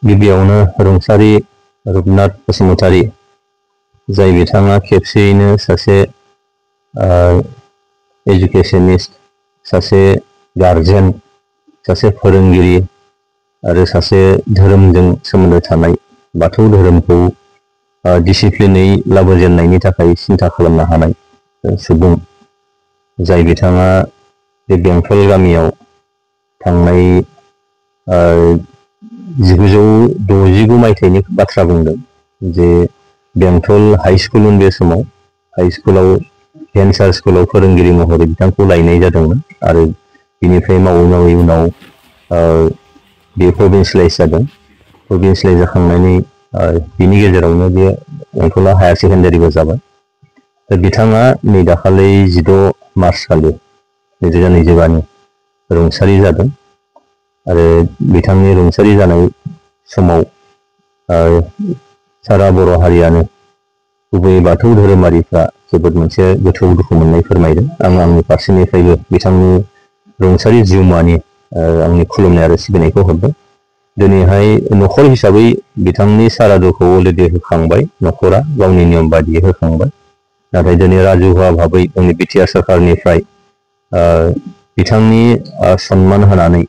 गिबियावनो रुंसारि रुपनाथ बसुमतारी जाय बिथाङा खेबसेयैनो सासे एजुकेशनिस्ट, सासे गार्जियन, सासे फोरोंगिरि आरो सासे धोरोमजों सोमोन्दो थानाय बाथौ धोरोमखौ डिसिप्लिनै लाबोजेननायनि थाखाय सिन्था खालामनो हानाय सुबुं, जाय बिथाङा बे बेंटल गामियाव थांनाय 1969 मायथाइनि बाथ्रा बुंदों जे बेंटल हाई स्कुल बे समाव हाई स्कुलाव भेन्सार स्कुलाव फोरोंगिरि महरै बिथांखौ लायनाय जादोंमोन आरो बिनिफ्राय मावै मावै उनाव बे प्रभिन्सियलाइज जादों। प्रभिन्सियलाइज जाखांनानै बिनि गेजेरावनो बे बेंटला हायार सेकेन्डारिबो जाबाय। दा बिथाङा नै दाखालि 16 मार्च खालि 2025 रुंसारि जादों आरो बिथांनि रुंसारि जानाय समाव सारा बर' हारियानो गुबैयै बाथौ धोरोमारिफ्रा जोबोद मोनसे गोथौ दुखु मोननाय फोरमायदों। आं आंनि फारसेनिफ्रायबो बिथांनि रुंसारि जिउमानि आंनि खुलुमनाय आरो सिबिनायखौ हरदों। दिनैहाय न'खर हिसाबै बिथांनि सारादुखौ अलरेडि होखांबाय, न'खरा गावनि नियम बादियै होखांबाय। नाथाय दिनै राजुहुवा भाबै जोंनि बिटिआर सरकारनिफ्राय बिथांनि सन्मान होनानै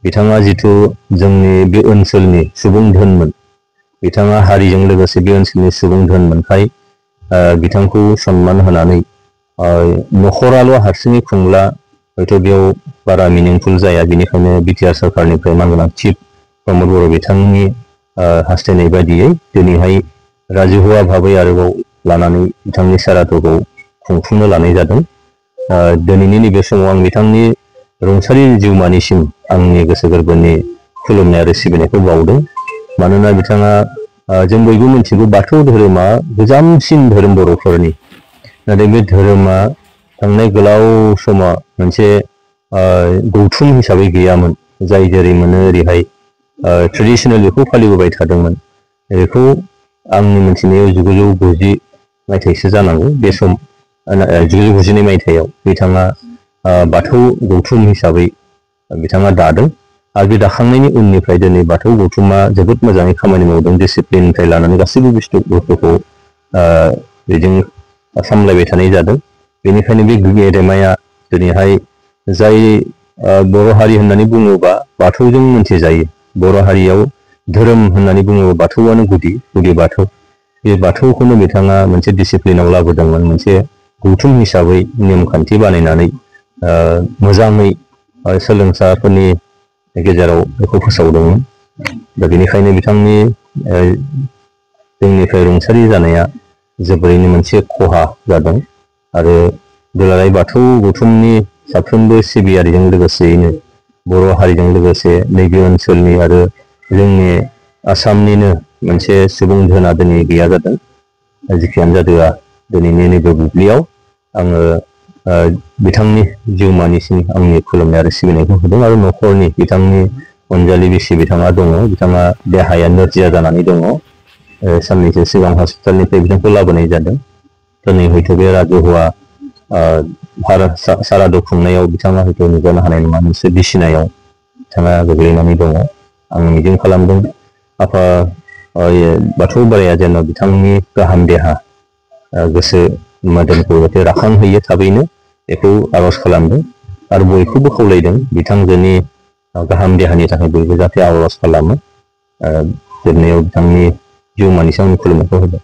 बिथाङा जिथु जोंनि बे ओनसोलनि सुबुं धोनमोन, बिथाङा हारिजों लोगोसे बे ओनसोलनि सुबुं धोनमोनखाय बिथांखौ सन्मान होनानै न'खराल' हारसिङै खुंब्ला हयथ' बेयाव बारा मिनिंफुल जाया, बेनिखायनो बिटिआर सरकारनिफ्राय मानगोनां चिफ प्रमद बर' बिथांनि हास्थायनाय बायदियै दिनैहाय राजुहुवा भाबै आरोबाव लानानै बिथांनि सारादुखौ खुंफुंनो लानाय जादों। दिनैनि नैबे समाव आं बिथांनि रुंसारि जिउमानिसिम आंनि गोसो गोरबोनि खुलुमनाय आरो सिबिनायखौ बावदों। मानोना बिथाङा जों बयबो मिथिगौ बाथौ धोरोमा गोजामसिन धोरोम बर'फोरनि, नाथाय बे धोरोमा थांनाय गोलाव समा मोनसे गौथुम हिसाबै गैयामोन। जाय जेरै मोनो ओरैहाय ट्रेडिसनेल बेखौ फालिबोबाय थादोंमोन। बेखौ आंनि मिथिनायाव 1990 मायथाइसो जानांगौ। बे सम 1992 मायथाइयाव बिथाङा बाथौ गौथुम हिसाबै बिथाङा दादों आरो बे दाखांनायनि उननिफ्राय दिनै बाथौ गौथुमा जोबोद मोजाङै खामानि मावदों। डिसिप्लिननिफ्राय लानानै गासैबो बुस्थुफोरखौ बेजों सामलायबाय थानाय जादों। बेनिखायनो बे गेदेमाया दिनैहाय जाय बर' हारि होननानै बुङोबा बाथौजों मोनथिजायो। बर' हारियाव धोरोम होननानै बुङोबा बाथौआनो गुदि बाथौ। बे बाथौखौनो बिथाङा मोनसे डिसिप्लिनाव लाबोदोंमोन, मोनसे गौथुम हिसाबै नेमखान्थि बानायनानै मोजाङै सोलोंसाफोरनि गेजेराव बेखौ फोसावदोंमोन। दा बेनिखायनो बिथांनि जोंनिफ्राय रुंसारि जानाया जोबोरैनो मोनसे खहा जादों आरो दुलाराय बाथौ गौथुमनि साफ्रोमबो सिबियारिजों लोगोसेयैनो बर' हारिजों लोगोसे नैबे ओनसोलनि आरो जोंनि आसामनिनो मोनसे सुबुं धोना दिनै गैया जादों। जेखियानो जादोआ दिनैनि नैबे बुब्लियाव आङो बिथांनि जिउमानिसिम आंनि खुलुमनाय आरो सिबिनायखौ होदों आरो न'खरनि बिथांनि अनजालि बिसि बिथाङा दङ, बिथाङा देहाया नोरजिया जानानै दङ। साननैसो सिगां हस्पिटालनिफ्राय बिथांखौ लाबोनाय जादों। दिनै हयथ' बे राजुहुवा सारादु खुंनायाव बिथाङा हयथ' नुजानो हानाय नङा, मोनसे बिसिनायाव बिथाङा गोग्लैनानै दङ। आं मिजिं खालामदों आफा बाथौ बोराइया जेन' बिथांनि गाहाम देहा गोसो मोदोमखौ जाहाथे राखांहोयो थाबैनो, बेखौ आर'ज खालामदों आरो बयखौबो खावलायदों बिथांजोनि गाहाम देहानि थाखाय बयबो जाहाथे आर'ज खालामो। जोबनायाव बिथांनि जिउमानिसिम आंनि खुलुमनायखौ होदों।